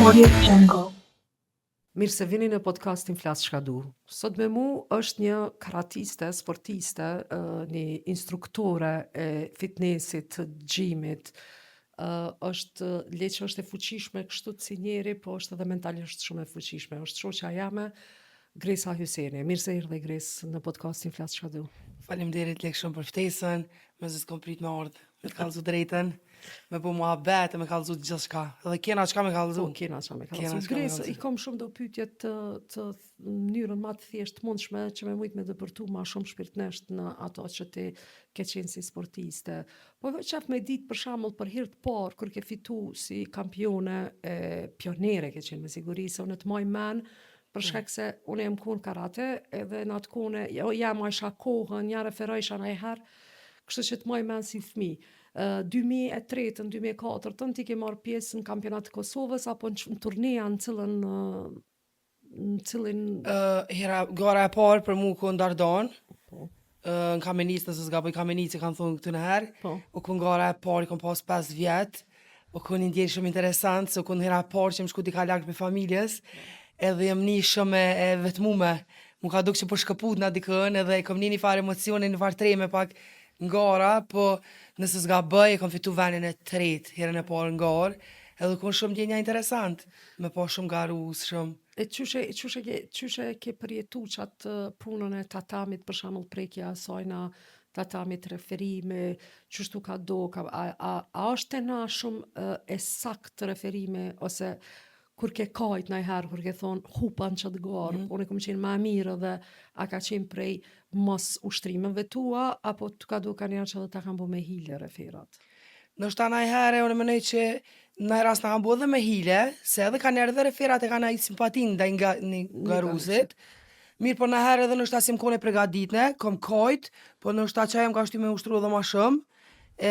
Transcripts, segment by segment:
Audio Jungle. Mirë se vini në podcastin Flas çka du. Sot me mu është një karatiste, sportiste, një instruktore e fitnessit, të gjimit. Është le që është e fuqishme kështu si njeri, po është edhe mentalisht shumë e fuqishme. Është shoqja jame, Gresa Hyseni. Mirë se erdhe Gres në podcastin Flas çka du. Faleminderit lek shumë për ftesën, me zë s'kom prit me ardhë, me të kallëzu drejtën, me bu muhabet, me kallëzu gjithçka. Edhe kena çka me kallëzu. Po, kena çka me Kena kallëzu. çka me Gres, kallëzu. i kam shumë do pyetje të mënyrën më të thjeshtë mundshme që me mujt me dëpërtu ma shumë shpirtnesht në ato që ti ke qenë si sportiste. Po qef me ditë për shembull për herë të parë kur ke fitu si kampione e pionere ke qenë me siguri se unë të maj men për shkak se unë jam kun karate edhe në atë kone jam isha kohën, ja referojsha najherë, kështu që të maj men si fëmijë. 2003-ën, 2004-ën ti ke marrë pjesë në kampionat të Kosovës apo në turneja në cilin Gara e parë për mu ku Dardan, po, në Kamenic, nëse s'gaboj Kamenic, kanë thonë këtë në herë, po. u kun gara e parë, i kom pas 5 vjetë, u kun një ndjenjë shumë interesant, se u kun hera e parë që më shku t'i ka lagë për familjes, edhe jem një shumë e vetmume, mu ka duk që po shkëput nga dikën, edhe i kom një farë emocione, një farë treme pak në gara, po nëse s'gaboj, i kom fitu venin e tretë, herën e parë në garë, edhe kun shumë ndjenja interesant, me po shumë garus, shumë. E qyshe ke përjetu qatë punën e tatamit, për shembull prekja e sajna, tatamit referime, qështu ka do, a është e na shumë e sakt referime, ose kur ke kajt najherë, kur ke thonë hupan që të garë, unë kom qenë ma mirë dhe a ka qenë prej mos ushtrimeve tua, apo të ka do ka njerë që dhe ta kanë bo me hile referat? Nështë ta najhere, unë mënej që në rast në kam bo dhe me hile, se edhe ka njerë dhe referat e ka na i simpatin dhe nga një garuzit. Mirë, po najhere edhe nështë ta si më kone pregaditne, kom kajt, po nështë ta që jem ka shty me ushtru edhe ma shumë,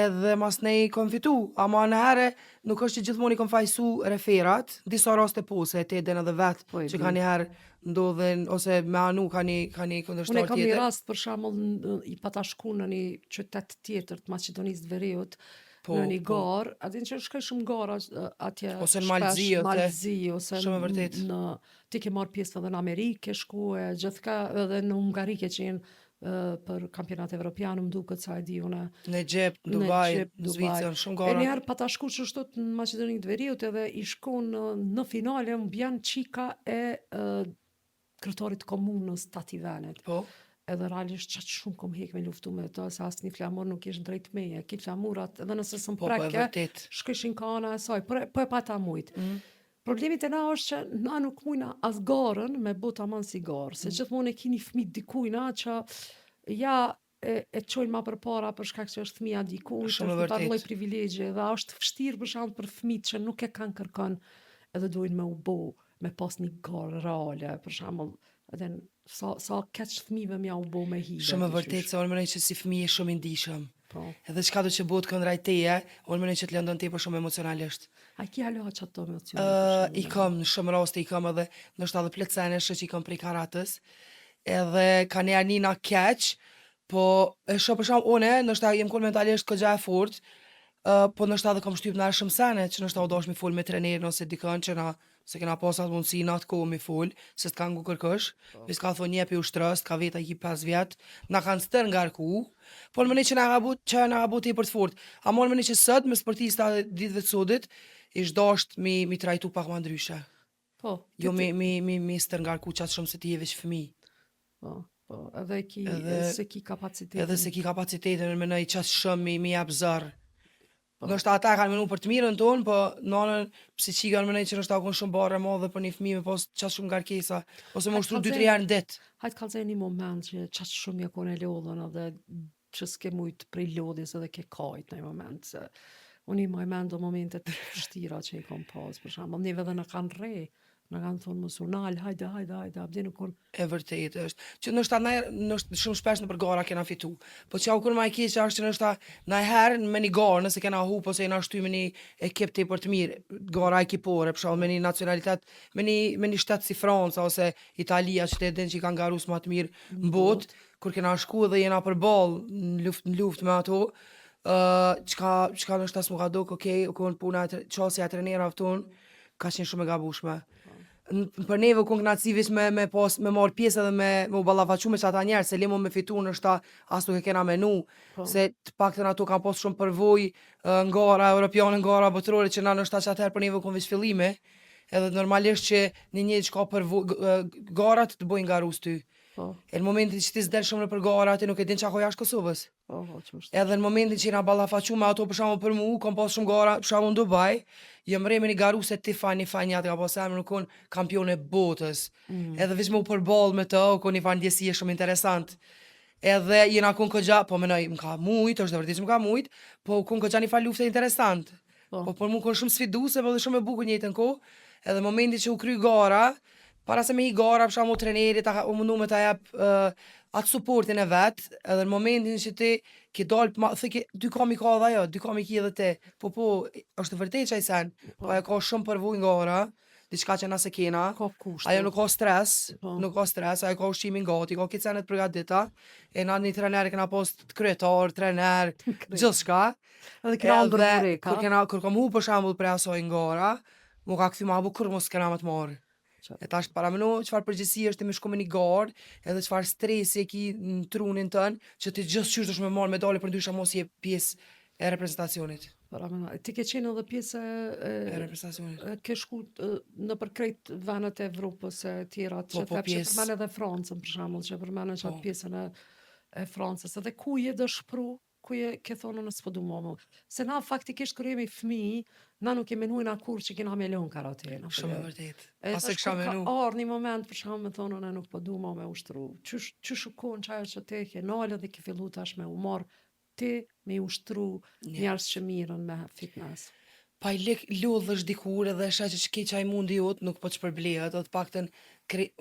edhe mas nej kom fitu. Ama najhere nuk është që gjithmoni kom fajsu referat, disa raste po, se te den edhe vetë, Po, e që di. ka njëherë ndodhen, ose me anu ka një Unë e këndërshtar kam një tjetër. rast për shembull i pata shku në një qytet tjetër të Maqedonisë të Veriut, Po, në një po. garë, atin që shkoj shumë gara atje Ose në shpesh, Malzi, Malzi, ose shumë e vërtet. ti ke marrë pjesë edhe në Amerikë, ke shku e gjithka edhe në Hungari ke qenë për kampionat evropian, më duket sa e di unë. Në Gjep, Në Dubai, Gjep, Dubai. Zvicër, shumë E gara. njerë pa ta shku që shtot në Maqedoninë të Veriut edhe i shku në finale më bjan qika e kryetarit komunës të atij venet. Po, Edhe realisht qatë shumë kom hek me luftu me të, se asë një flamur nuk ishtë drejt meje. Ki flamurat, edhe nëse së më po, e preke, vërtet. shkëshin ka ana e saj, po e pa ta mujtë. Problemit e na është që na nuk mujna as garën me bot aman si garë, se gjithmonë e kini fmit dikujna që ja e qojnë ma për para për shkak që është fmija dikujt, Shumë e është vërtet. parloj privilegje, dhe është vështirë për shembull për fmit që nuk e kanë kërkon edhe dojnë me u bo, me pas një garë reale, për shembull, edhe sa keq fëmijëve mja u bo me hile. Shumë e ti vërtet qysh. se unë mënej që si fëmijë shumë i ndishëm. Po. Edhe çka do që bëhet këndrejt teje, unë mënej që të lëndon tepër shumë emocionalisht. A ki alo që ato emocione? I kam në shumë raste i kam edhe ndoshta edhe plotësene që i kam prej karatës. Edhe ka njerë një na keq, po e shoh për shkak unë, ndoshta jem kon mentalisht kogja e fortë, po ndoshta edhe kam shtyp në shumë sene që ndoshta u dash mi fol me trenerin ose dikën që na se kena pas atë mundësi në atë kohë mi fol, se s'ka ngu kërkosh, vis ka thonë jepi ushtras, ka veta i 5 vjet, na kanë stër ngarku, po në mënyrë që na ka but tepër të fortë. Ama në mënyrë që sot me sportista e ditëve të sodit, ish dasht mi trajtu pak ma ndryshe. Po, Jo mi stër ngarku qatë shumë se ti je veç fëmijë. po, edhe ki, Edhe- se ki kapacitetin. Edhe se ki kapacitetin në mënoj qatë shumë mi jap zërë. Po. Nështë ata kanë menu për të mirën tonë, po nënën psiqika në mënej që nështë ta konë shumë barë e madhe për një fëmijë me pas qatë shumë ngarkesa, ose më ushtru 2-3 herë në ditë. Hajtë kalzaj një moment që qatë shumë ja kone lodhën edhe që s'ke mujtë prej lodhjes edhe ke kajt në një moment, se unë i maj mendo momentet vështira që i kom pas, për shembull, neve dhe në kanë re, në kanë thonë mësunal, hajde, abdi nuk konë. E vërtet është. Që nështë shumë shpesh në për gara kena fitu. Po që au kur ma i keq është që nështë najherë me një garë, nëse kena hu, po se jena shty me një ekip të për të mirë, gara ekipore, për shkak me një nacionalitet, me një shtet si Franca ose Italia, që të edhin që i kanë garus ma të mirë në botë, kur kena shku dhe jena për balë në luft me ato, çka ndoshta s'mu ka duk, okej, u kon puna qasja e trenerave ton, ka qenë shumë e gabushme. Për neve u kon knaçi veç me marr pjesë edhe me u ballafaqu me çata njerëz, se lemo me fitu ndoshta as nuk e kena menu, Po. se të paktën ato kanë pas shumë përvojë, ngara europiane, ngara botërore që na ndoshta çatëherë për neve u kon veç fillime, edhe normalisht që në një që ka përvojë garat të bëjnë garus ty. Po, E në momentin që ti s'del shumë nëpër gara, ti nuk e din çka ka jashtë Kosovës. po, ç'është. Edhe në momentin që jena ballafaqu me ato për shembull për mu, kom pas shumë gara, për shembull në Dubai, jam rre me një garu se Tiffany Fanjat ka pas emrin, u kon kampion e botës. Edhe veç me u përball me të, u kon një fan ndjesie shumë interesant. Edhe jena kon kogja, po menoj, m'ka mujt, është vërtet që m'ka mujt, po u kon kogja një fal lufte interesant. Po. Po për mu kon shumë sfiduese, po dhe shumë e bukur në njëjtën kohë. Edhe në momentin që u kry gara, para se me hi gara, për shembull trenerit, u mundu me ta jap atë suportin e vet, edhe në momentin që ti ke dal, thë 2 kam i ka dhe ajo, 2 kam i ki edhe ti. Po, është vërtet që ai sen, po ajo ka shumë përvojë gara, diçka që na se kena. Ka kushte. Ajo nuk ka stres, Po. nuk ka stres, ajo ka ushqimin gati, ka kicenet përgatita, e na një trener kena pas kryetar, trener, gjithçka. Edhe kena ardhur Edhe bureka. kur kam hu për shembull për asoj ngara, mu ka kthy ma bukur mos kena më të marrë. Qartë. E tash para menu çfarë përgjegjësi është me shku me një garë, edhe çfarë stresi e ki në trunin tën, që ti gjithçysh dush me marrë medalje për ndryshe mos je pjesë e reprezentacionit. Para mena, ti ke qenë edhe pjesë E reprezentacionit. ke shku në përkrejt vendet e Evropës e tjera, që Po, thep që pjesë. përmen edhe Francën, për shembull, që përmen që Po. pjesën e Francës, edhe ku je dëshpru, ku je ke thonë në s'po du mu. Se na faktikisht kur jemi fëmijë, na nuk e menujna kur që kena me lënë karatena. Shumë e vërtet. E As e tash kisha kur menu. Ka ardhur një moment për shkak me thonë unë nuk po du me ushtru. Qysh u kon çajo që te ke nalë dhe ke fillu tash me u marr ti me ushtru njerëz që mirën me fitness. Pa i lek lodhësh dikur edhe shaj që ke qaj mundi jot nuk po të shpërblehet, edhe të paktën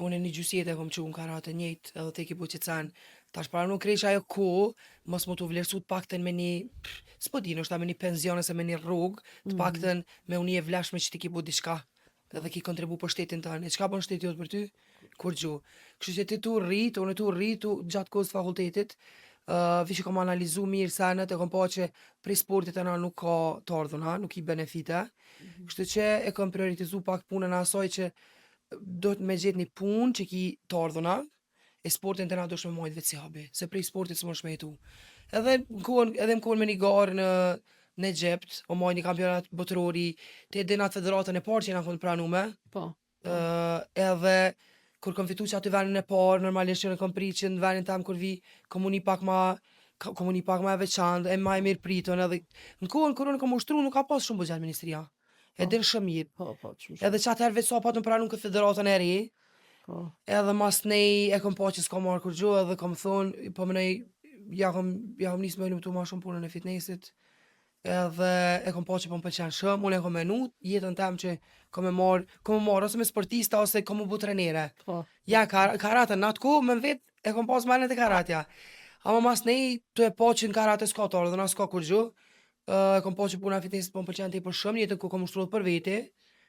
unë një gjysjet e kom qu në karate njëjt edhe te ki bu qicen. Tash para nuk kreq ajo kohë, mos mu të vlerësu të paktën me një, s'po di, nështë me një penzion ose me një rrugë, të paktën me unë e vleshme që ti ki bu diçka. Edhe ki kontribu për shtetin tënë. E çka bën shteti jot për ty? Kur gju. Kështu që ti tu rrit, unë tu rritu gjatë kohës fakultetit. Vi që kom analizu mirë senet, e kom pa që prej sportit e na nuk ka të ardhuna, nuk i benefite. Kështu që e kom prioritizu pak punën e asaj që do të me gjetë një punë që ki të ardhuna, e sportin të na do shme majtë vetë si habi, se prej sportit së më shmetu. Edhe më kohën me një garë në Egjipt, o majtë një kampionat botërori, të edhe atë federatën e parë që jena konë pranume, Po. edhe kur kom fitu që aty venin e parë, normalisht që në kom pri që në venin tam kur vi komuni pak ma e veçantë, e ma e mirë pritën, edhe në kohën kur unë kom ushtru nuk ka pas shumë buxhet ministria. E din shumë mirë. Po, çush. Edhe që atëherë veç sa patën pranu këtë federatën e ri, Po. edhe mas nej e kom pa që s'ka marrë kur gjo, edhe kom thonë, po më nej, ja kom nisë me lëmtu ma shumë punën e fitnessit, edhe e kom pa që po më pëlqen shumë, unë e kom menu jetën tem që kom e marrë ose me sportista ose kom u bu trenere. Po. Ja, karate në atë ku, me vet e kom pas manet e karatja. Ama mas nej, të e pa që në karate s'ka të ardhë, dhe na s'ka kur gjo, e kom pa që puna e fitnessit po më pëlqen të i për shumë, jetën ku kom ushtruar për veti,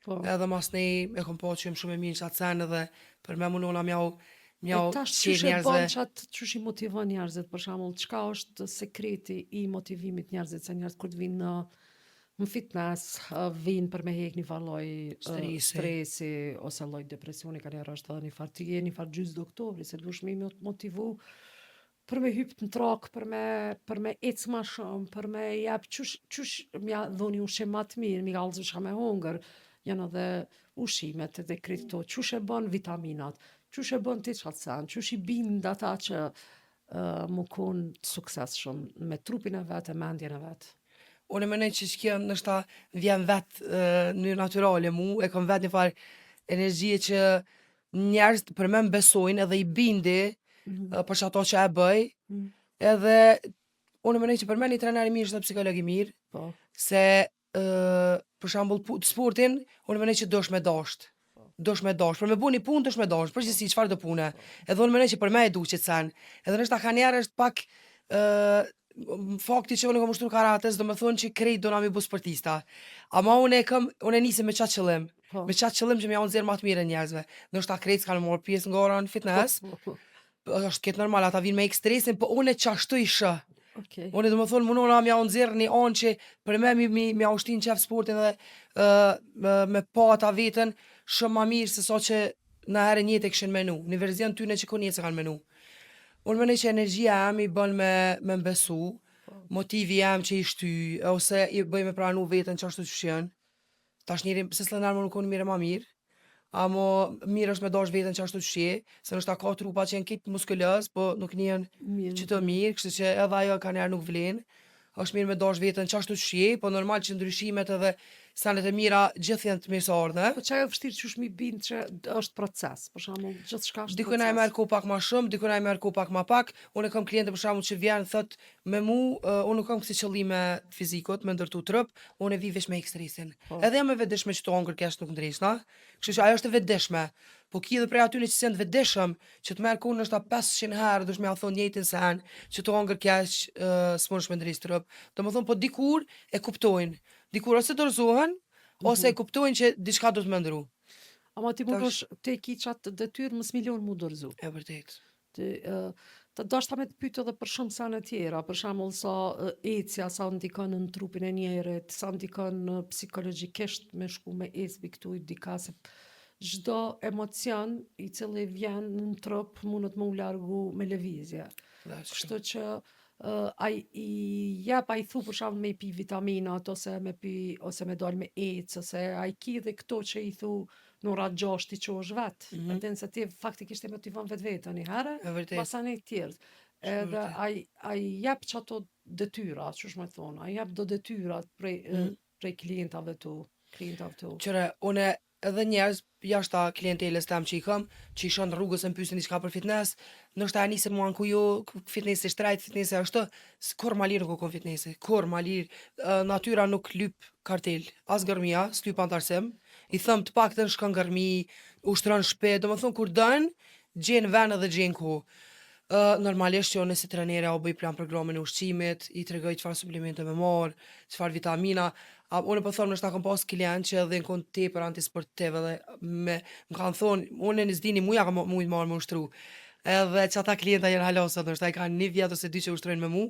Po. edhe mas nej e kom pa që jem shumë e mirë që atë sen edhe për me munona mjau E tash qenë çush e njerëzve. bën çat, çush i motivon njerëzit për shembull, çka është sekreti i motivimit njerëzit se njerëzit kur të vinë në fitness, vinë për me hek një farë lloj stresi ose lloj depresioni, ka njerë është edhe një farë ti je një farë gjys doktori, se duhesh me motivu për me hyp në trak, për me ecë më shumë, për me jap çush m'ja dhoni ushqim më të mirë, mi kallëzu çka me hungër, janë edhe ushqimet edhe krito, çush e bën vitaminat, çush e bën ti çatsan, çush i bind ata që mu kon suksesshëm me trupin e vet, e mendjen e vet. Unë e menoj që shkja nështa vjen vetë në naturale mu, e kom vetë një farë energjie që njerëz për me më besojnë edhe i bindi për që ato që e bëj, edhe unë e menoj që për me një trener i mirë është dhe psikolog i mirë, Po. se për shambull sportin, unë e menoj që dosh me dasht. Dosh me dash, për me bu një punë dosh me dash, përgjithësi çfarë do pune. Edhe unë menoj që për me e duqet sen. Edhe nështë ka njerë është pak fakti që unë kom ushtru karates, do me thonë që krejt do na mi bu sportista. Ama unë e nisi me qatë qëllim. Po. Me qatë qëllim që me ja unë zirë ma të mire njerëzve. Nështë ta krejt s'kanë morë pjesë nga ora në fitness, është këtë normal, ata vinë me stresin, po unë e qashtu i shë. Okej. Unë do më thonë munona mja unë zirë një anë që për me mi ushtin qef sportin dhe me pa ata vetën shumë ma mirë se sa që në herë njëtë e këshin menu. Në verzion tyne që kon jetë se kanë menu. Unë mendoj që energjia jam i bën me mbesu, motivi jam që i shty, ose i bëj me pranu vetën që ashtu që shjen. Tash njëri, se s'le nërë më nuk unë mire ma mirë, amo mirë është me dash vetën që ashtu që shje, se nështë ta ka trupa që janë kitë muskulës, po nuk njën që të mirë, kështu që edhe ajo ka njerë nuk vlen. Është mirë me dash vetën që ashtu që shje, po normal që ndryshimet edhe sanet e mira gjithë janë të mirësardhë. Po çaj vështirë qysh mi bind që është proces, për shembull, gjithçka është Dikujna e proces. merr ku pak ma shumë, dikujna e merr ku pak ma pak. Unë kam kliente për shembull që vjen thot me mu, unë nuk kam kësi qëllime fizikut, me ndërtu trup, unë e vi veç me ekstresin. Po. Edhe jam e vetëdijshme që to hongër kesh nuk ndresna. Kështu që ajo është e vetëdijshme. Po ki edhe prej atyre që janë të vetëdijshëm, që të merr ku nështë 500 herë, dush me ja thonë njëjtin sen, që to hongër kesh s'munësh me ndres trup. Domethënë po dikur e kuptojnë. Dikur ose dorëzohen, ose e kuptojnë që diçka do të më ndru. Ama ti mundosh te ki qatë detyrë mos milion mu dorëzu. E vërtet. Ti të dashta me të pyet edhe për shumë sene tjera, për shembull sa ecja sa ndikon në trupin e njerit, sa ndikon psikologjikisht me shku me ecbi këtu i dika se çdo emocion i cili vjen në trup mundet më u largu me lëvizje. Kështu që ai i jep ai thu për shembull me i pi vitaminat ose me pi ose me dal me ec ose ai ki dhe këto që i thu në ora 6 ti qosh vet. Atë se ti faktikisht e motivon vetveten një herë, E vërtet. pasane të tjerë. Edhe ai jep çato detyra, çush më thonë, ai jep do detyrat prej klientave tu. Qëre, une edhe njerëz jashta klienteles tam që i kam, që i shon rrugës e m'pyesin diçka për fitness, ndoshta e nisën mua ku jo fitnessi shtrajt, fitnessi ashtu, kur ma lirë nuk kon fitnessi, kur ma lirë, natyra nuk lyp kartel, as gërmia, s'lyp antarësim, i thëm të paktën shkon gërmi, ushtron shpejt, domethënë kur don, gjen vend edhe gjen kohë. Normalisht që unë si trenere o bëj plan programin e ushqimit, i tregoj çfarë suplemente me marr, çfarë vitamina. Unë po them nështë ta kam pas klient që edhe në kon tepër antisportiv edhe më kanë thonë, unë në zdini muja kam mujt marr me ushtru. Edhe që ata klienta janë halosa, nështë ai kanë 1 vjet ose 2 që ushtrojnë me mu,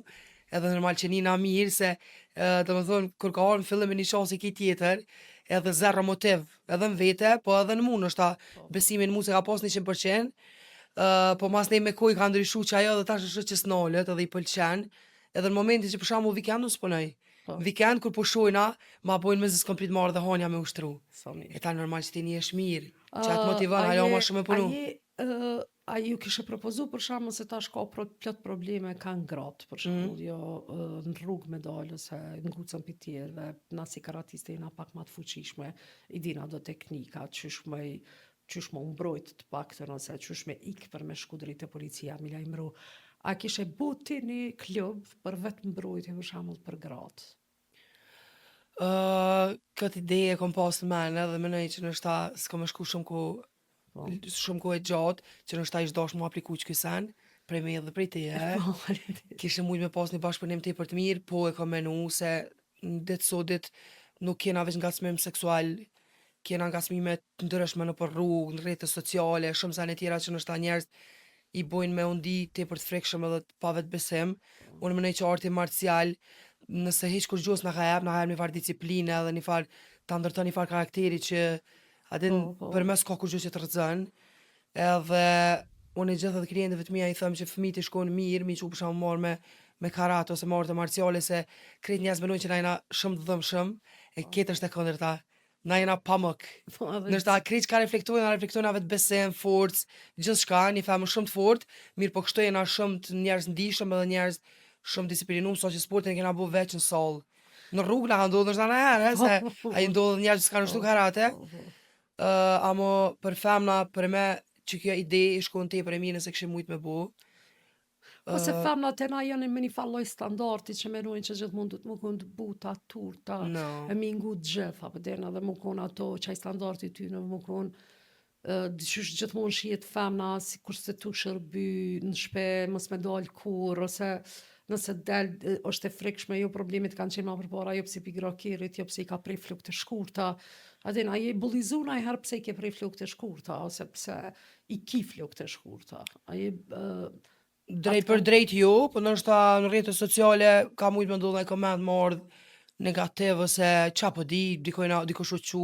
edhe normal që nina mirë se domethënë kur ka ardhur në fillim me një shans i ki tjetër, edhe zero motiv, edhe në vete, po edhe në mu nështë besimin në mu se ka pas 100%. Po mas nej me kohë ka ndryshu që ajo dhe tash është që s'nolet edhe i pëlqen. Edhe në momentin që për shembull vikend unë s'punoj. Po. Vikend kur pushojna, ma bojnë me zës komplet marrë dhe hanja me ushtru. Sa mirë. E ta normal që ti një është mirë, që atë motivon, ajo ma shumë e punu. A ju kishe propozu për shembull se tash ka plot probleme kanë gratë, për shembull, jo në rrugë me dalë ose ngucën për tjerëve, na si karatiste jena pak ma të fuqishme, i dina do teknika, qysh më mbrojt të paktën ose qysh me ik për me shku drejt te policia, mi lajmëru. A kishe bu ti një klub për vetë mbrojtje për shembull për gratë? Këtë ide e kom pas në mene dhe menoj që nështë s'kom me shku shumë kohë e gjatë, që nështë ish dash mu apliku që kësen, prej me edhe prej teje. Kishe mujt me pas një bashkëpunim tepër të mirë, po e kom menu se në ditë sodit nuk kena veç ngacmim seksual, kena ngacmime të ndryshme në për rrugë, në rrjete sociale, shumë sa në tjera që nështë njerëz i bojnë me undi tepër të frikshëm edhe të pa vetë besim. Unë menoj që arti marcial, nëse hiç kur gjos na ka jep një farë disciplinë edhe një farë ta ndërton një farë karakteri që atin përmes ka kur gjë që të rrezon. Edhe unë gjithë edhe klientëve të mia i them që fëmijët i shkojnë mirë, mi që për shembull marr me karate ose me artë marciale se krejt njerëz mendojnë që na jena shumë të dhëmshëm, e këtë është e kundërta. Na jena pamuk. Nështë krejt që ka reflektojnë vetë besim, forcë, gjithçka, një femë shumë të fortë, mirë po kështu jena shumë të njerëz ndihshëm edhe njerëz shumë disiplinum, sa që sportin e kena bu veç në sallë. Në rrugë na ka ndodhur nështë në herë, se ai ndodhë njerëz që s'kanë shtu karate. Amo për femna, për me që kjo ide i shkon tepër e mirë nëse kishim mujt me bu. Ose femnat e na janë me një falloj standardi që menojnë që gjithmonë du të më kënë të buta, turta, e mingu të gjitha, për dena dhe më kënë ato që ai standardi ty në më kënë qysh gjithmonë shihet femna si kur se tu shërby në shpe, mos me dal kur, ose nëse del është e frikshme, jo problemet kanë qenë ma përpara, jo pse pi grakirit, jo pse i ka prej fluk të shkurta. Aden, a je bullizu na herë pse i ke prej fluk të shkurta, ose pse i ki fluk të shkurta. A je drejt për drejt jo, po ndoshta në rrjetet sociale ka mujt me ndodh një koment më ardh negativ ose qa po di, dikush u qu,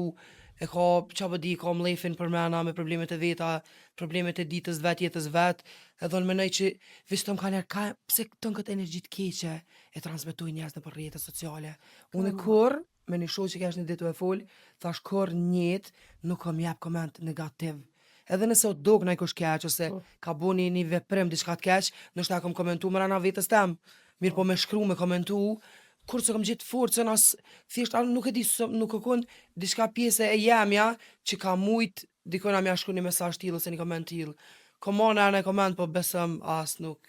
e ka qa po di, ka mlefin për mena me problemet e veta, problemet e ditës vet, jetës vet, edhe unë menoj që veç tëm ka njerë, pse tëm këtë energji të keqe e transmetuj njerëz në për rrjetet sociale. Unë kur, me një shoq që kesh një ditë e fol, thash kur njët nuk kom jep koment negativ. Edhe nëse o dog në kush keq, ose ka bu një veprim diçka të keq, nështë e kom komentu më rana vetës tem. Mirë po me shkru, me komentu, kur se kom gjithë forcën, as thjesht nuk e di, nuk e kon diçka pjesë e jemja që ka mujt dikona mja shkru një mesazh tillë ose një koment tillë. Komona në koment, po besëm as nuk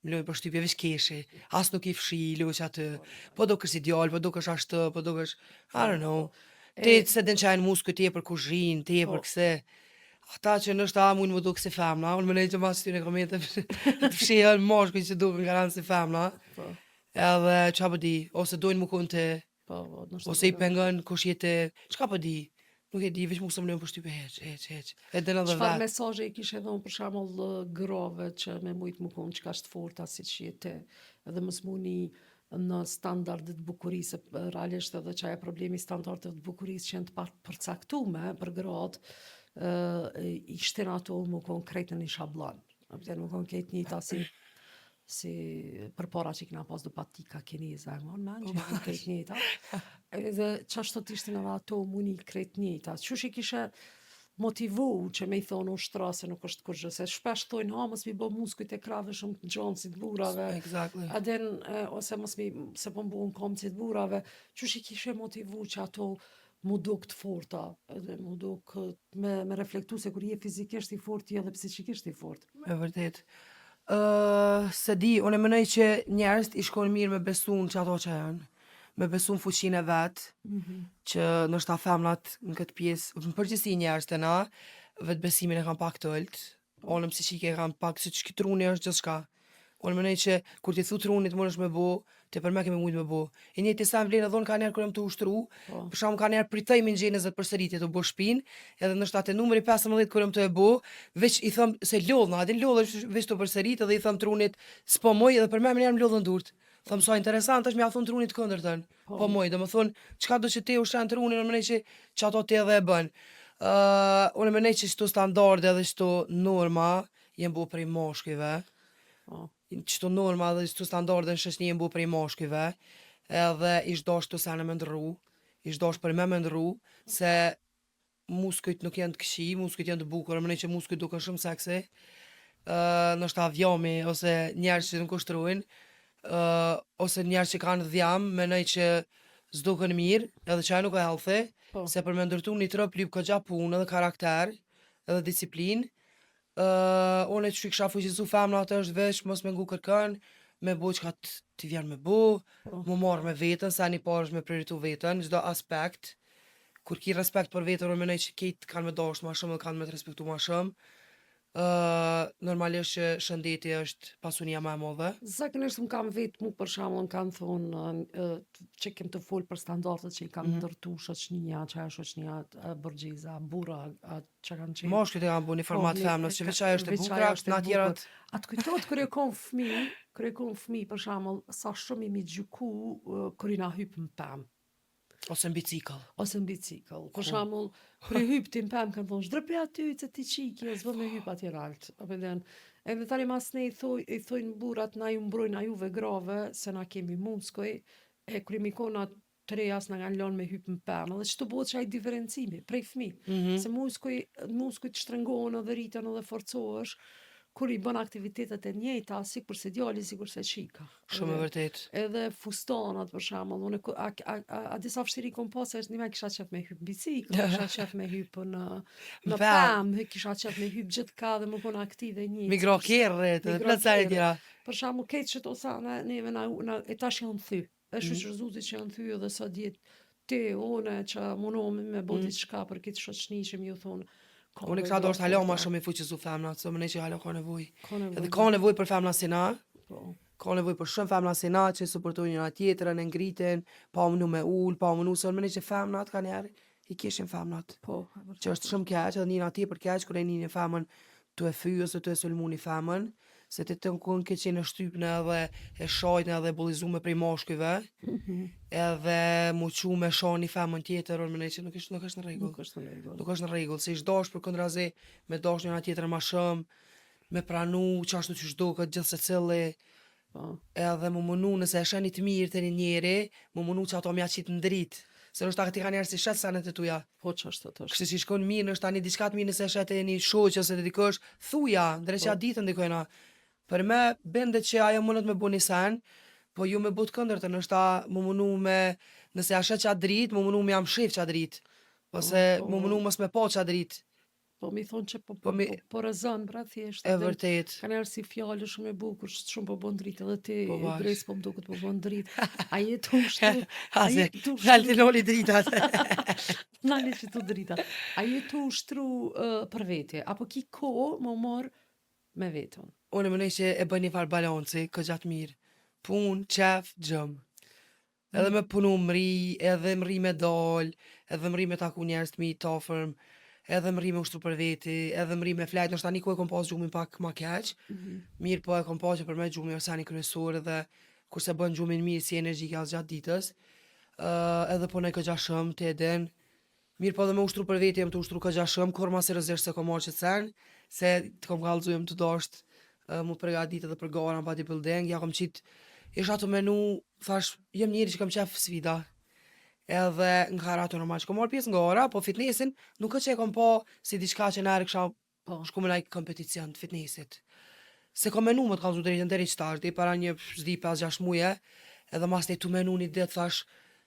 më lojnë për shtypje, veç keshi, as nuk i fshi, loq aty, po do kësh ideal, po do kësh ashtë, po do kësh, I don't know, ti se den qajnë muskuj ti e për kuzhinë, ti e për këse, ata që nështë mujnë më duke si femna, unë më nejtë që mas të ty në komente të fshihën moshkuj që duke në garantë si femna, edhe qa po di, ose dojnë më konë të, ose i pengën kush jetë, qka po di, nuk e di, veç mu kësë më lejnë për shtype heq, e dëna dhe Çfarë vetë. mesazhe i kishe dhënë për shembull grave që me mujt më konë çka është forta siç je ti, edhe mos muni në standardet bukurisë, realisht edhe çaja problemi standardet të bukurisë që janë të përcaktume për gratë, i shtin ato më konë krejt në një shablon. Apëtër më konë krejt njëta si për para që kina pas do patika kineze, që janë krejt njëta. Edhe qashtot ishtin edhe ato muni krejt njëta. Qysh i kishe motivu që me i thonë u shtrase nuk është kurgjë, se shpesh thojnë ha mos mi bo muskujt e krave shumë të gjonë si të burave, Exactly. aden ose mos mi se po mbuën kom si të burave, qysh i kishe motivu që ato mu duk të forta, edhe mu duk me reflektu se kur je fizikisht i fort, je edhe psiqikisht i fort. Me vërtet. Se di, unë e mënoj që njerëzit i shkojnë mirë me besun që ato që janë, me besun fuqinë e vetë, që nështë ta femnat në këtë pjesë, në përgjithësi njerëz të na, vetë besimin e kam pak të ëlt, onën psiqike e kam pak, se që ki truni është gjithçka. Unë mënoj që kur ti thu trunit mund është me bo, te për me kemi mujt me bo. E njëjti sa vlen edhe unë ka njerë kur jam të ushtru, për shkakun ka njerë pritoj me nxjerrë 20 përsëritje të bo shpinë, edhe nështë atë numri 15 kur jam të e bo, veç i thëm se lodhna, adin lodhë veç të përsërit edhe i thëm trunit s'po moj edhe për me njerë më lodhën durt. Thëm sa interesant është me ja thon trunit kundërtën. Po moj, do më thonë, çka do që ti ushqen trunin, unë mënej që ato ti edhe e bën. Unë mënej që çto standarde edhe çto norma jenë bu prej moshkujve. Qëto norma dhe qëto standarde në shoqëni jenë bu prej moshkujve, edhe ish dash të sene me ndërru, ish dash për me ndërru, se muskujt nuk janë të këqi, muskujt janë të bukur, mënej që muskujt duken shumë seksi, nështë avjami, ose njerës që nuk ushtrujnë, ose njerës që kanë dhjam, mënej që s'duken mirë, edhe që nuk e healthy, se për me ndërtu një trup lyp këgja punë edhe karakter, edhe disiplinë, unë që kisha fuqizu femna atë është veç mos me ngu kërkën, me bo qka t'i vjen me bo, mu marrë me vetën, sa një parë është me prioritu vetën, çdo aspekt, kur ki respekt për vetën, unë menoj që kejt kanë me dasht ma shumë dhe kanë me të respektu ma shumë, normalisht që shëndeti është pasunia ma e madhe. Zakonisht më kam vetë mu për shembull më kanë thonë që kem të fol për standardet që i kam ndërtu shoqënia, që ajo shoqënia bërgjiza, burra, që kanë qenë. Moshkujt e kanë bu një format femnës, që veç ajo është e bukra, na tjerat. Atë kujtohet kur e kom fëmijë për shembull, sa shumë imi gjyku kur i na hyp në pemë. Ose në bicikëll. Ose në bicikëll. Për shembull, kur i hyp ti në pemë kanë thonë, "Shdrëpi aty se ti çiki, s'vë me hyp atje lart." Apo den. Edhe tani mas ne i thojnë burrat na ju mbrojnë juve grave se na kemi muskuj, e kur i kona trejas na kanë lënë me hyp në pemë. Dhe çto bëhet çaj diferencimi prej fëmijë. Se muskujt shtrëngohen edhe rriten edhe forcohesh kur i bën aktivitetet e njëjta, sikur se djali, sikur se qika. Shumë e vërtet. Edhe fustanat për shembull, unë a disa fshtiri kom pas se një me kisha qef me hyp bicikl, kisha qef me hyp në pemë, kisha qef me hyp gjithka dhe më kon aktive njëjtë. Migro kerret, edhe plotësari tjera. Për shembull keq që to sa neve na e tash janë thy. Është shoqëruzi që janë thy edhe sa diet ti unë që mundohem me bëu diçka për këtë shoqëni që më ju thon. Unë kësa do është halo ma shumë i fuqizu femnat, se mënej që halo ka nevoj. Edhe ka nevoj për femna si na, ka nevoj për shumë femna si na, që suportojnë njëna tjetërën, e ngritin, pa mënu me ullë, pa mënu, se mënej që femnat ka njerë, i kishin femnat. Që është shumë keq, edhe njëna ti për keq, kër e një femën të e fyj ose të e sulmu një femën, se ti të nkun ke qenë e shtypne edhe e shajtne edhe e bullizume prej mashkujve, edhe mu qu me sha një femën tjetër, unë mendoj që nuk është në rregull. Nuk është në rregull. Nuk është në rregull, se ish dash për kundrazi me dash njëra tjetrën ma shumë, me pranu qashtu që duket gjithë secili, Po. edhe mu munu nëse e shani të mirë të një njeri, mu munu që ato mja qitë në dritë. Se nështë ta ti ka njerë si shetë sanet e tuja. Po ç'është atë. Kështë që shkon mirë, nështë tani diçka të mirë nëse shetë e një shoqë ose të dikush, thuja, ndre që Po. a ditën dikojna. Për me, bende që ajo mundet me bu një sen, po ju me bu të këndër të nështë ta mu munu me, nëse a shetë qa dritë, mu munu me jam shif qa dritë. Ose Po. mu munu mos me po qa dritë. Po mi thonë që Po mi- po rëzën, pra thjesht. E edhe vërtet. Ka njerë si fjallë shumë e bukur, shumë po bën dritë, edhe ti, Po, bash. dres po më duket po bën dritë. A je të ushtru? a Ase, je të nalti loli dritat. Nali që tu drita. A je të ushtru për vete, apo ki ko më marë me vetën? Unë mendoj që e bën një farë balanci, gjatë mirë. Punë, qef, gjëm. Edhe me punu mri, edhe mri me dal, edhe mri me taku njerëz të mi të afërm, edhe mri me ushtru për veti, edhe mri me flajt, nështë tani ku e kom pas gjumin pak ma keq, mirë po e kom pas që për me gjumi është një kryesor edhe kurse bën gjumin mirë si energjika gjatë ditës, edhe po ne këgja shumë të edhen, mirë po edhe me ushtru për veti jem të ushtru këgja shumë, kur ma seriozisht se kom marrë që sen, se të kom kallëzu jem të dasht mu përgatit edhe për gara në bodybuilding, ja kom qitë, isha të menu, thash, jem njeri që kom qef sfida, edhe në karato normal që kom marrë pjesë nga gara, po fitnessin nuk është që e kom po si diçka që nërë kësha Po. shku me lajk kompeticion të fitnessit. Se kom menu më të kalzu drejtën deri qëtar, dhe para një zdi 5-6 muje, edhe mas ne tu menu një ditë thash,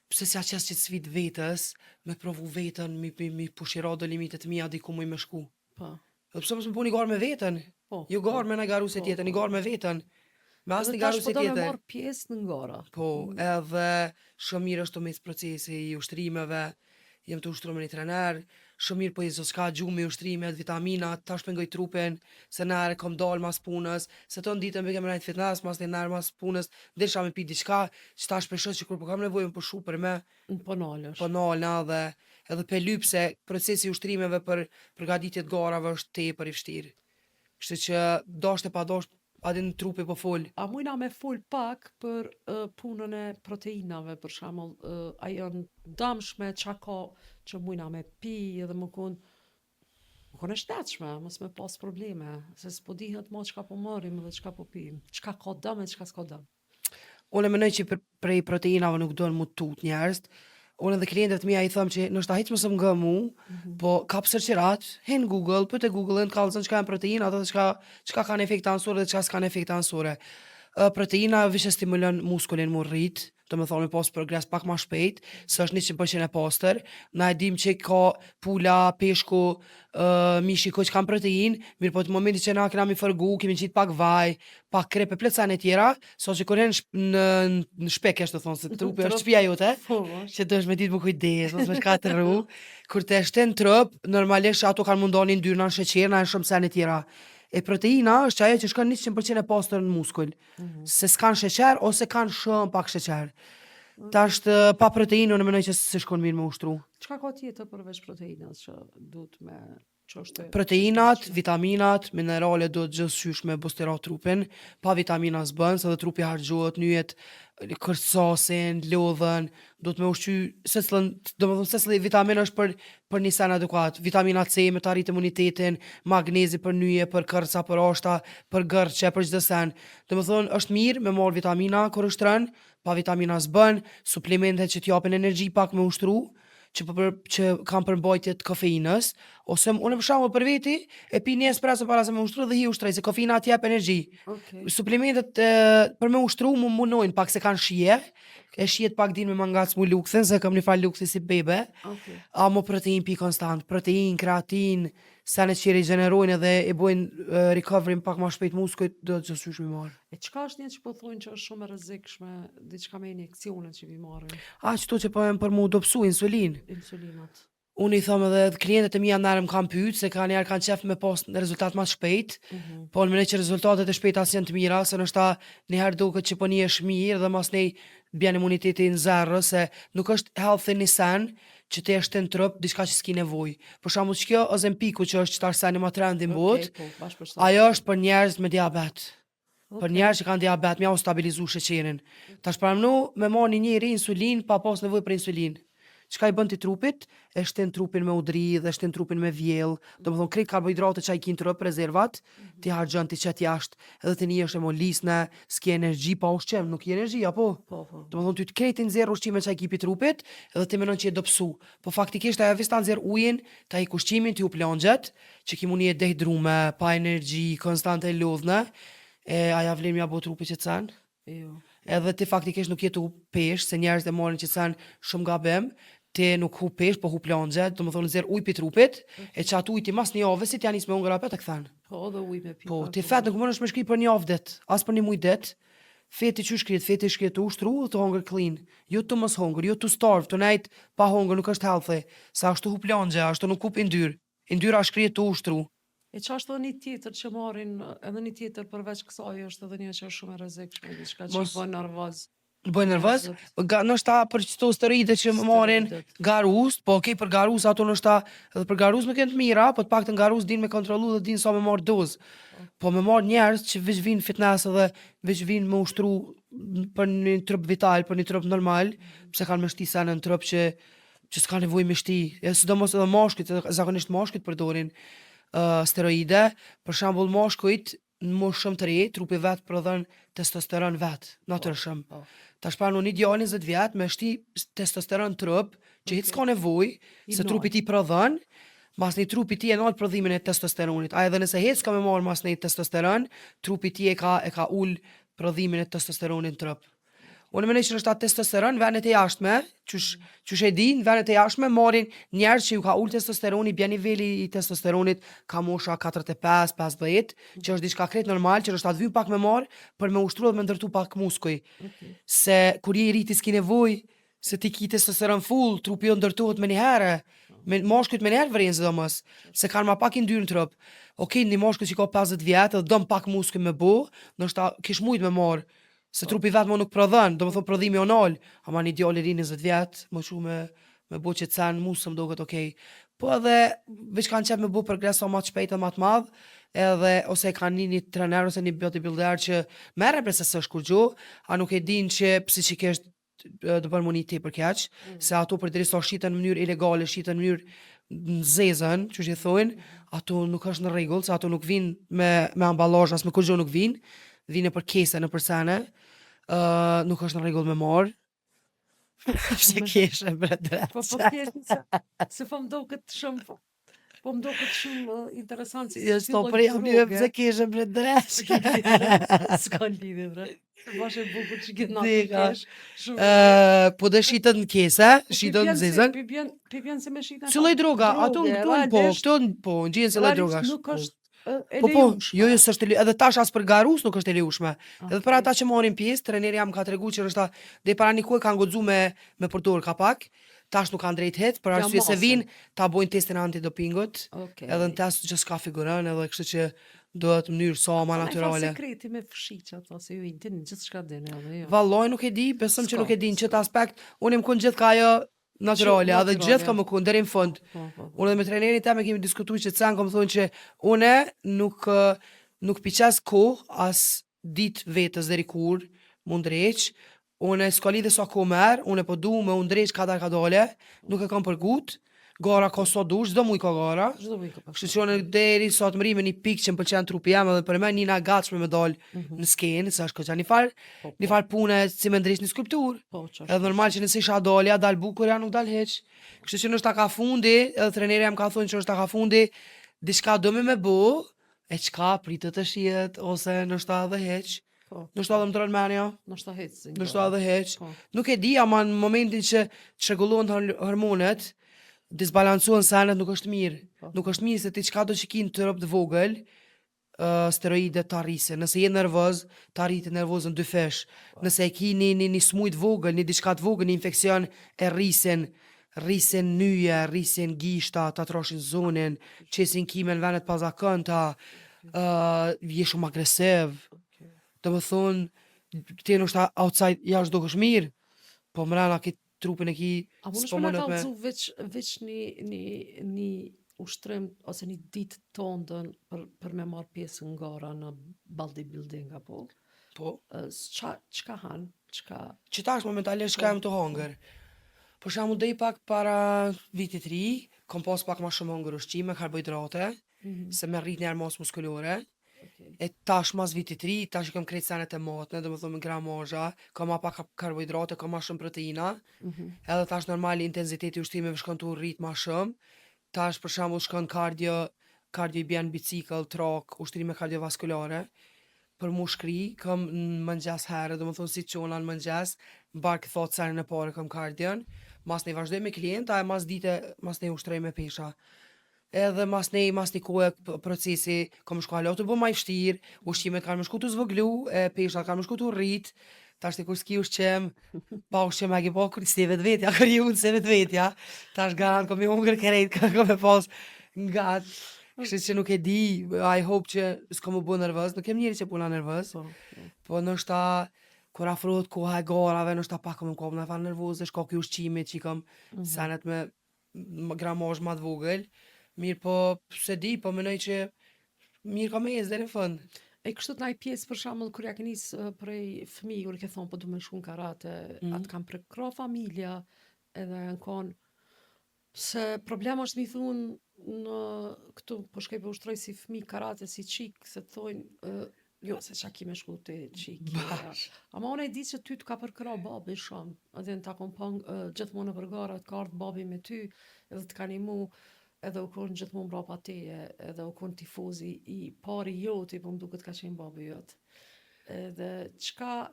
pse si a qes që të sfit vetës, me provu vetën, mi pushira do limitet mija diku mu i me shku. Po. Dhe pse mos më puni garë me vetën, Po. ju garë me në garu se Po, tjetën, po. një garë me vetën, me as Edhe një garu tash se po do me tjetën. marrë pjesë në ngara. Po, edhe shumë mirë është të mes procesi i ushtrimeve, jem të ushtru me një trener, shumë mirë po i s'ka gjumi ushtrimet, vitaminat, ta shpengoj trupin, se nërë kom dal mas punës, se të në ditën bëke me najtë fitness, mas një nërë mas punës, desha me pi diçka, që ta shpeshës që kur po kam nevojë më përshu për me, Në po nalësh. po nalna dhe edhe pe lyp se procesi i ushtrimeve për përgatitjet garave është tepër i vështirë. Kështu që dashte pa dash, adin trupi po fol. A mujna me fol pak për punën e proteinave, për shembull, a janë damshme, qa ka që mujna me pi edhe më kon e shtetshme, mos me pas probleme, se s'po dihet mo çka po marrim dhe çka po pim, çka ka dëm e çka s'ka dëm. Unë mendoj që prej proteinave nuk duhen mu tut njerëz. Unë edhe klientët mia i them që nështë hiç mos më ngë mu, po kap sërqirat, hen Google, pëte Google-ën, kallëzën çka janë proteina, ato çka kanë efekt ansore dhe çka s'kanë efekt ansore. Proteina vishë stimulon muskulin mu rrit, do me thonë me pas progres pak ma shpejt, së është 100% e pastër. Na e dim që ka pula, peshku, mishi që kanë protein, mirë po të momenti që na kena mi fërgu, kemi qitë pak vaj, pak krepe, plëcan e tjera, so që kur në shpek është të thonë, se trupi është shpia jote, Po, që të është me ditë më kujdes, mos me shka të rru, kur të shten trup, normalisht ato kanë mundonin ndyrë në sheqer, në shumë sen e tjera. E proteina është ajo që shkon 100% e pastër në muskull. Se s'kan sheqer ose kanë shumë pak sheqer. Tash pa proteinë unë mendoj që se shkon mirë me ushtru. çka ka tjetër përveç proteinat që duhet me çoshte? Proteinat, vitaminat, mineralet do të gjithësysh me boosterat trupin, pa vitamina s'bën, se dhe trupi harxhohet, nyjet kërcasin, lodhen, do të me ushqy secili vitamin është për një sen adekuat. Vitamina C me të arrit imunitetin, magnezi për nyje, për kërca, për ashta, për gërqe, për çdo sen. Do me thonë është mirë me marr vitamina kur ushtron, pa vitamina s'bën, suplemente që t'japin energji pak me ushtru, që kam përmbajtje të kofeinës, ose unë për shembull për veti e pi një espresso para se me ushtru dhe hi ushtrej, se kofeina t'jep energji. Okay. Suplementet për me ushtru mu munojnë pak se kanë shije, e shijet pak din me mangac mu luksin, se kam një fal luksi si bebe, Okay. a mu protein pi konstant, protein, kreatin, senet që i regenerojnë edhe i bojnë recovery pak ma shpejt muskujt, do të gjësysh mi marrë. E çka është një që po thonë që është shumë e rrezikshme, diçka me injekcione që vi marrin, Qëto që po e më për mu dopsu insulin. insulinat. Unë i thëmë edhe klientët e mia nërë më kanë pyet se kanë qef me pas rezultat ma shpejt, po në mendoj që rezultatet e shpejta janë të mira, se nështë njëherë duket që po një është mirë dhe mas nej bjen imuniteti në zerë, se nuk është healthy një sen që të eshte në trup diçka që s'ki nevoj. Për shembull që kjo Ozempiku që është qëtar seni ma trendi në botë, Po, bashkë për ajo është për njerëz me diabet. Për njerëz që kanë diabet, mja u stabilizu sheqerin. Tash para mnu me marr një njeri insulin pa pas nevojë për insulin. Çka i bën ti trupit? E shtin trupin me udhri dhe shtin trupin me vjell. Domethënë krejt karbohidrate që ai kin trup rezervat, ti harxhon ti çet jashtë, edhe ti je e molisne, s'ke energji pa ushqim, nuk ke energji apo? Po. Domethënë ty të krejt i nxjerr ushqimet që ai kipi trupit, edhe ti mendon që je dobësu. Po faktikisht ajo vetë ta nxjerr ujin, ta ik ushqimin, ti u plonxhet, që ki muni e dehidrume, pa energji, konstante lodhne, e aja vlen mja bo trupi që të sen. Jo. Edhe ti faktikisht nuk je të hu pesh, se njerëzit e marrin që të sen shumë gabim, ti nuk hu pesh, po hu plonxhe, domethënë nxjerr ujë pi trupit, e çat ujë ti mas një javë si ti nis me hungër apet e kthen. Po, dhe ujë me pi. Po, ti fet nuk mundesh me shkri për një javë dit, as për një muj dit. Feti që shkrit, feti shkrit të ushtru dhe të hongër clean. Jo të mos hongër, jo të starve, të nejt pa hongër nuk është healthy. Sa ashtu hu plonxhe, ashtu nuk kup indyr. Indyra shkrit të ushtru. E që është edhe një tjetër që marrin, edhe një tjetër përveç kësaj është edhe një që është shumë e rrezikshme, diçka që Mos- bën nervoz. Bëj nervoz? Nështë për çto steroide që më marrin Steroidet. garuz, po okej për garuz ato nështë edhe për garuz më kënë të mira, po të paktën garuz din me kontrollu dhe din sa me marr dozë. Po me marr njerëz që veç vinë fitness edhe veç vinë me ushtru për një trup vital, për një trup normal, pse kanë me shti sen në trup që s'ka nevojë me shti. E sidomos edhe mashkujt, zakonisht mashkujt përdorin steroide. Për shembull mashkujt në moshë shumë të re, trupi vet prodhon testosteron vet, natyrshëm. Po. Tash pra në një djalë 20 vjet me shti testosteron trup, që hiç s'ka nevojë, se nalt. trupi ti prodhon, mas një trupi ti e nalt prodhimin e testosteronit. A edhe nëse hiç s'ka me marr mas një testosteron, trupi ti e ka ul prodhimin e testosteronit në trup. Unë mendoj që është atë testosteron në vendet e jashtme, qysh e di, në vendet e jashtme marrin njerëz që ju ka ul testosteroni, bie niveli i testosteronit ka mosha 45, 50, që është diçka krejt normal, që është atë vy pak me marr për me ushtru dhe me ndërtu pak muskuj. Se kur je i riti s'ki nevojë se ti ki testosteron full, trupi jo ndërtohet me një herë. Me mashkujt me një herë vren sidomos, se kanë ma pak i ndyrë në trup. Okej, një mashkull që ka 50 vjet edhe dëm pak muskuj me bo, ndoshta kish mujt me marr. Se trupi vetë më nuk prodhon, do më thonë prodhimi onal, ama një djalë i ri 20 vjet, më shu me bo që të sen, musë më doket okej. Po edhe, veç kanë qep me bo progres sa ma të shpejt e ma të madh, edhe ose kanë një trener ose një bodybuilder që merre pse s'është kur gjo, a nuk e din që psiqikisht do bën muni ti për keq, se ato për derisa shiten në mënyrë ilegale, shiten në mënyrë nxezën, që i thonë, ato nuk është në rregull, se ato nuk vinë me amballazh, as me kurrë nuk vinë, vinë për kese në përsene, nuk është në rregull me marr. Pse keshe bre drejt. Po thjesht se po më duket shumë po më duket shumë interesant si Jo, sto për jam një pse keshe bre drejt. S'ka lidhje bre. Bash e bukur që gjithë natë Dika. kesh. Shumë. Po dhe shitët në kese, shitët në zezën. Pi vjen se me shitën. Si lloj droga, ato këtu po, këtu po, ngjihen si lloj drogash. Nuk është e Po, lejushme. jo s'është edhe tash as për garus nuk është e lejushme. Edhe për ata që marrin pjesë, treneri jam ka tregu që është deri para një kohë kanë goxhu me përdor kapak. Tash nuk kanë drejt het, për arsye se masen. vinë ta bojnë testin antidopingut. Okej. Edhe në test që s'ka figuron, edhe kështu që duhet mënyrë sa ma natyrale. Sekreti me fshiq ato se ju i din gjithçka dini edhe jo. Valloj nuk e di, besëm që S'ka, nuk e di në çet aspekt. Unë më kon gjithë ka ajo natyrale, edhe natyrale. gjithë ka më kon deri në fund. Po. Unë dhe me trenerin tem e kemi diskutuar që të kam thonë që unë nuk piqes kohë as ditë vetës deri kur mu ndreq. Unë s'ka lidhje sa kohë merr, unë po du me u ndreq kadale, nuk e kam për gut. Gara ka sa dush, çdo muj ka gara. Çdo muj ka pas. Kështu që unë deri sa të mri me një pikë që më pëlqen trupi jam edhe për më një gatshme me dal në skenë, se është një fal pune si me ndreq një skulptur. Po, çfarë? Edhe normal që nëse isha dalja, dal bukur, ja nuk dal hiç. Kështu që nështë ka fundi, edhe treneri jam ka thonë që nështë ka fundi, diçka do me bo, e çka pritet të shihet, ose nështë edhe hiç. Po. Nështë edhe më troll menja, Nështë hecë. nështë edhe hiç. Po. Nuk e di, ama në momentin që çrregullohen hormonet, disbalancohen senet nuk është mirë. Po. Nuk është mirë se ti çka do që ki në trup të vogël, steroide të arrisin. Nëse je nervoz, të arriti nervozën dy fesh. Nëse e ki një smujt vogël, një diçka të vogël, një infekcion e rrisin nyje, rrisin gishta, ta troshin zonin, qesin kime në venet pazakënta, je shumë agresiv. Do më thonë, ti nështë outside jashtë do kësh mirë, po mrena ki trupin e ki A mund s'po është me mundet kalëzu veç një ushtrim ose një ditë të ndën për me marrë pjesë në gara në bodybuilding apo? Po. Çka han? Që tash momentalisht shka jam të hongër. Për shembull deri pak para vitit të ri, kom pas pak ma shumë hongër ushqime, karbohidrate, se me rrit njerë mas muskulore. Okay. E tash mas vitit të ri, tash i kam krejt senet e matne, dhe më thonë me gramazha, kam ma pak karbohidrate, kam ma shumë proteina, edhe tash normal intensiteti ushqimeve shkon tu rrit ma shumë. Tash për shembull shkon kardio i bjen bicikl, trak, ushtrime kardiovaskulare. Për mu shkri, kam në mëngjes herë, do më thonë si qona në mëngjes, barë thot serën e pare kam kardion, mas ne vazhdoj me klienta, e mas dite, mas ne ushtrej me pesha. Edhe mas ne kohë procesi, kam shku alo të bo ma i fështirë, ushqimet kanë më shku të zvëglu, peshat kanë më shku të rrit, tash të kur s'ki ushqim, pa ushqim e ki po kër s'te vetë vetja, kër ju në se vetë vetja, tash garant kom i hongër krejt, kom e pas nga kështu që nuk e di, I hope që s'kom u bo nervöz, nuk jem njeri që puna nervöz, po nështa kur afrohet koha e garave, nështa pak kom në fa nervoze, shka kjo ushqimit që i kam senet me gramazh ma t'vogël, mirë po se di, po menoj që mirë ka me jesë dhe në fund. E kështu t'naj pjesë për shembull kur ja ke nis prej fëmijë, kur ke thonë po du me shku në karate, atë kam prekro familja, edhe janë konë se problema është mi thunë në këtu, po shkej po ushtroj si fëmi karate, si qik, se të thojnë, jo, se qa ki me shku të qik. Ama unë e di që ty t'ka përkra babi shumë, edhe në ta kompon gjithmonë në përgara, t'ka ardhë babi me ty, edhe t'ka një mu, edhe u konë gjithmonë mbrapa teje, edhe u konë tifozi i pari joti, po më duket ka qenë babi jot. Edhe qka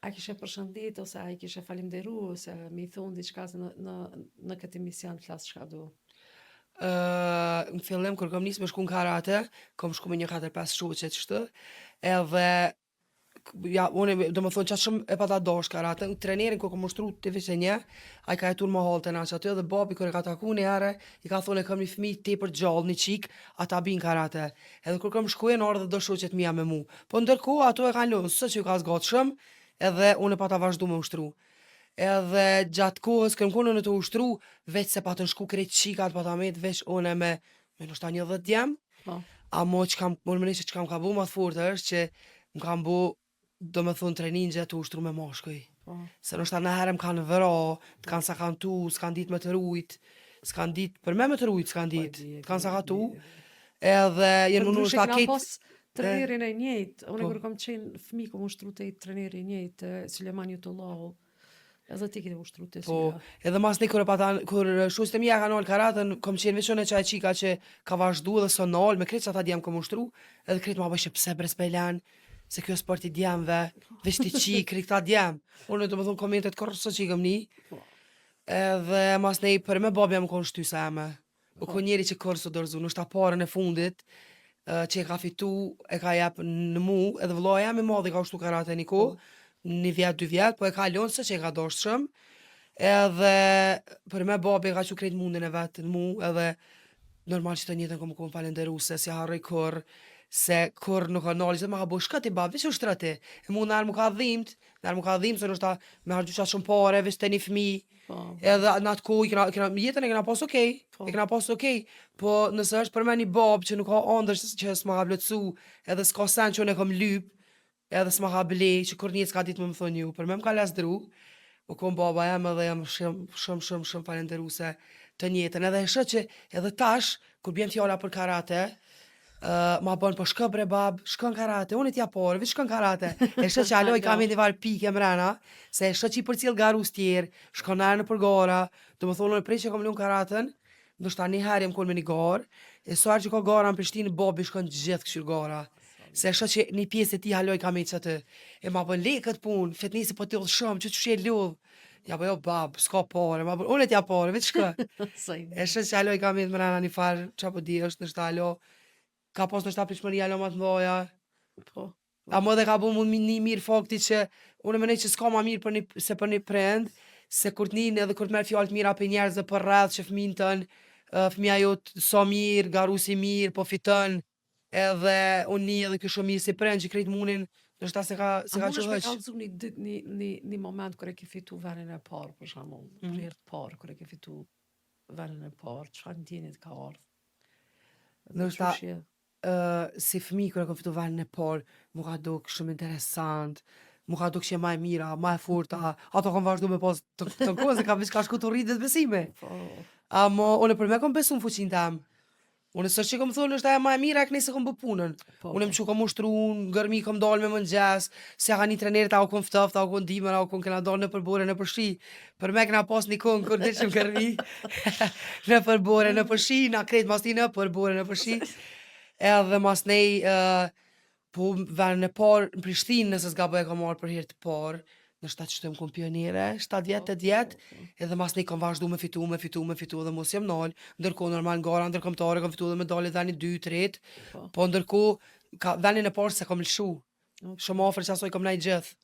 a kishe përshëndet, ose a i kishe falimderu, ose mi thonë diçka se në këtë emision flas çka du. Në fillim, kur kom nis me shku në karate, kom shku me një 4-5 shoqe qështu, edhe ja, unë do më thonë qatë shumë e pata dash karate, trenerin kur kom ushtru të vishë një, a i ka jetur më halë të na që aty, edhe babi kur e ka taku një herë, i ka thonë e kam një fëmi tepër gjallë, një qik, ata bin karate. Edhe kur kom shku e në ardhe do shoqet mija me mu. Po ndërkohë ato e kanë lënë, së që ju ka zgatë shumë, edhe unë e pata vazhdu me ushtru. Edhe gjatë kohës këm konë në të ushtru, veç se pa të nshku krejt qikat, pa ta met, veç une me nështa një 10 djem. A mo që kam, më mënej që kam ka bu ma të fort është që më kam bu, do me thonë treningje të ushtru me moshkuj. Se nështa në herë më kanë vëra, të kanë sakantu, s'kan dit me të rujt, s'kan dit, për me të rujt s'kan dit, të kanë sakatu, edhe jenë më nështa ketë. Trenerin e njëjtë, unë kur kam qenë fëmi, kom ushtru të i treneri e njëjtë, Suleman Jutullahu, edhe ti kite ushtru të Po, edhe mas ne kur shoqet e mia kanë ol karatën, kom qenë veçon e çaj çika që ka vazhdu dhe son ol, me krejt ata djem kom ushtru, edhe krejt ma bëshë pse bre s'pelan, se kjo sport i djemve, veç ti qi, krejt këta djem. Unë do më thonë komentet kërë së që i këm ni, edhe mas ne për me babja më konë shtysa eme. U konë njeri që kërë së dërzu, nështë ta parën e fundit, që e ka fitu, e ka jep në mu, edhe vëllaja me madhe ka ushtu karate një kohë, 1 vjet, 2 vjet, po e ka lonë se që e ka dosht shumë, edhe për me babi ka që krejt mundin e vetë në mu, edhe normal që të njëtën kom kom falenderu se si harroj kur, se kur nuk ka nalë, që të ma ka bo shkët i babi, vishë u shtrati, e mu nërë mu ka dhimt, se nështë ta me hargju qatë shumë pare, vishë të një fmi, edhe në atë kohë, jetën e kena pas okej, po nëse është për me një babë që nuk ka andër që s'ma ka blëtsu, edhe s'ka sen që unë e kom lyp, edhe s'ma ka ble, që kur njët s'ka ditë më thonë ju, për me m'ka lesdru, u kom baba jem edhe jam shumë falenderuse të njëtën, edhe e shë që edhe tash, kur bjem fjalla për karate, ma bën, po shkë bre bab, shkën karate, unë e t'ja porë, vishë shkën karate, e shë që aloj ka me një varë pike mrena, se e shë që i për cilë garus tjerë, shkën nërë në përgara, do më thonë në prej që kom lunë karaten, ndoshta një herë jem konë me një garë, e soar që ka gara në Prishtinë, babi shkën gjithë këshur gara. Se shë që një pjesë e ti haloj ka me që të, e ma bën le këtë punë, fetnesi po t'jodhë shumë, që që lodhë, ja po jo bab, s'ka pare, ma bën, unë e t'ja pare, veç shkë. E shë që haloj ka me të mërana një farë, qa po di është nështë halo, ka pas nështë aprishmëri halo ma të mdoja, a më dhe ka bu mund një mirë fakti që, unë mënej që s'ka ma mirë se për një prend, se kur t'nin edhe kur t'merë fjallë të mira për njerëzë për rreth që fëmin tën, fëmija jot so mirë, garusi mirë, po fitën, edhe unë një edhe kësho mirë si prend që krejt munin, nështë ta se ka që hëq. A më nëshme kalëzu një moment kër e ke fitu venin e parë, për shamull, për herë të parë, kër e ke fitu venin e parë, çfarë ndjenit ka ardhë? Nështë ta, si fëmijë kur e kom fitu vendin e parë, mu ka duk shumë interesant, mu ka duk që e ma e mira, ma e forta, ato kom vazhdu me pas të kohë, se kam veç ka shku të rritë dhe besime. Po, Amo, une për me kom besu në fuqin tem. Une së që kom thonë është aja ma e mira e kënej se kom bë punën. po, Une më që kom ushtru, në gërmi kom dalë me mëngjes, se ka një trenerit au kon ftoft, au kon dimër, au kon kena dalë në përbore, në përshi. Për me kena pas një kon kur dishëm gërmi, në përbore, në përshi, na krejt mas ti në përbore, në përshi. Edhe mas nej, po vendin e parë në Prishtinë, nëse s'ga bëj e kom marrë për herë të parë, në 7 qytet kom pionere, 7 vjet, 8 vjet, edhe mas nej kom vazhdu me fitu, edhe mos jem nal, ndërkohë normal gara ndërkombëtare kom fitu dhe medalje dhani 2, 3, po ndërkohë vendin e parë se kom lëshu, shumë afër që asoj kom najt gjithë,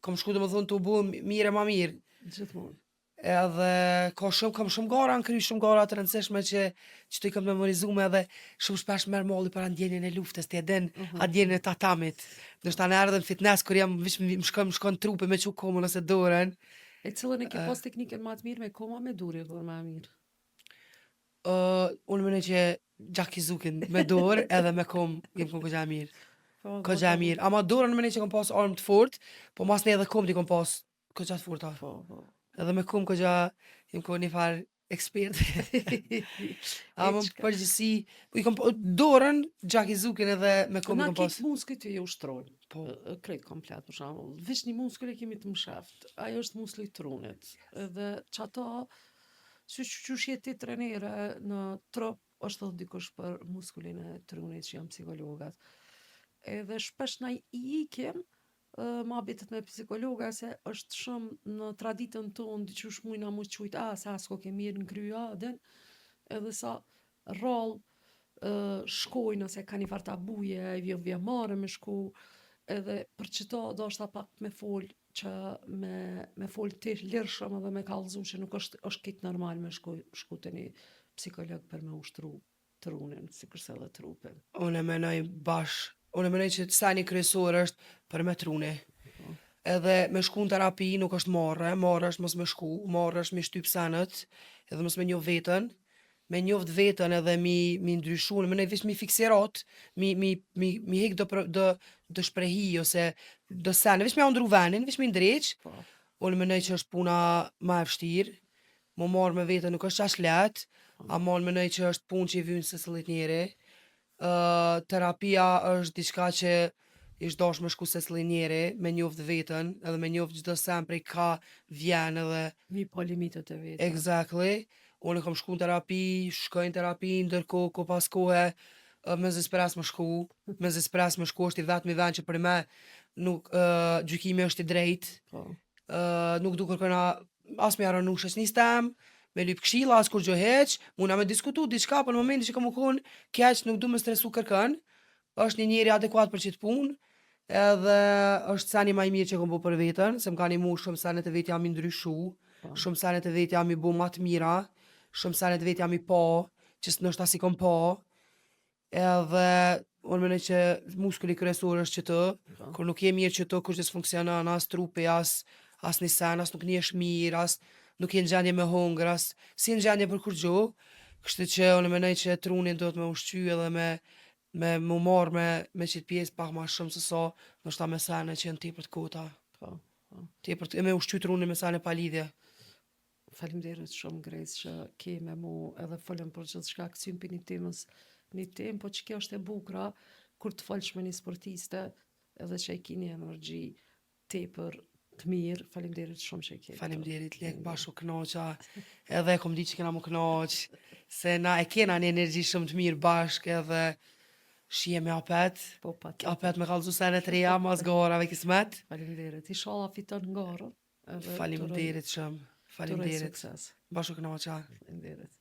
kom shku dhe më thonë të u bu mire ma mirë, gjithmonë. edhe kam shumë gara në kry, shumë gara të rëndësishme që të i kam memorizume edhe shumë shpesh merr molli para ndjenjen e luftës, ti e din, a ndjenjen e tatamit. Ndoshta në erdhën fitness kur jam vish më shkon trupi me çu komën ose dorën. E cilën e ke pas teknikën më të mirë me koma me durje, kur më e mirë? Unë mendoj që Gjakizukin me dorë edhe me kom jem kom kogja mirë. Po, Kogja mirë. Ama dorën mendoj që kom pas armë të fortë, po mas ne edhe kom ti kom pas kogja të forta. po. Edhe me kom kogja jem kom një farë ekspert. Ama përgjithësi, i kom dorën Gjakizukin edhe me kom i Na kom pas. kitë muskujt e ju ushtrojnë, Po. krejt komplet për shembull. Veç një muskull e kemi të mshaft, ajo është muskulli i trunit. Edhe çato qysh je ti trenere në trup, është thot dikush për muskulin e trunit që janë psikologat. Edhe shpesh na i ikim ma bitet me psikologa se është shumë në traditën tonë diqysh mujna mu qujt se asko ke mirë në krya den, edhe sa rrallë shkojnë ose ka një farta buje, e vje mare me shku, edhe për qëto do është pak me fol që me fol të lirshëm edhe me kallëzu që nuk është kitë normal me shku të një psikolog për me ushtru trunin, si kërse dhe trupin. Unë menoj që seni kryesor është për me trune. Edhe me shku në terapi nuk është marrë është mos me shku, marrë është me shtyp senet, edhe mos me njoh vetën, me njoft vetën edhe mi ndryshu, në menoj vish mi fiksirat, mi hek do shprehi ose do sene, vish mi andru venin, vish mi ndreq, Po. unë menoj që është puna ma e vështirë, mu marrë me vetën nuk është qash let, ama unë menoj që është punë që i vynë se sëllit njeri. Terapia është diçka që ish dash me shku se s'li njeri, me njoft vetën, edhe me njoft çdo sen prej ka vjen edhe Mi po limitet e vetë. exactly. Unë kom shku në terapi, shkoj në terapi, ndërkohë ko pas kohe me zespres më shku, është i vetmi vend që për me nuk gjykimi është i drejtë, Po. nuk du kërkojna as me aranu shoqnis tem, me lyp këshilla as kur gjo heq, muna me diskutu diçka, për në momentin që kam u kon keq nuk du me stresu kërkën, është një njeri adekuat për qitë punë, edhe është seni ma i mirë që kom bu për vetën, se m'ka një mu shumë senet e vetë jam i ndryshu, shumë senet e vetë jam i bu ma të mira, shumë senet e vetë jam i pa, që nështë as i kom pa, edhe unë menoj që muskuli kryesor është që të, kur nuk je mirë që të, kur që s'funksionon as trupi, as një sen, as nuk njesh mirë, as nuk je në gjendje me hongër, as si në gjendje për kur gjo, kështu që unë menoj që trunin do të me ushqy edhe me mu marrë me qitë pjesë pak ma shumë se sa, nështë ta me sene që janë tepër të kota. Po. Tepër me ushqy trunin me sene pa lidhje. Faleminderit shumë Grace që ke me mu edhe folëm për gjithçka kthym për një temë, po që kjo është e bukra kur të folsh me një sportiste edhe që e ki një energji tepër të mirë. Faleminderit shumë që e ke. Faleminderit, lek bashkë u kënaqa, edhe kom di që kena mu kënaq, se na e kena një energji shumë të mirë bashkë edhe shije me apet, Po pa apet me kallëzu sene të reja, mas garave kismet. Faleminderit. Inshallah fiton garën. Faleminderit shumë, Turoj faleminderit. sukses. Bashkë u kënaqa. Faleminderit.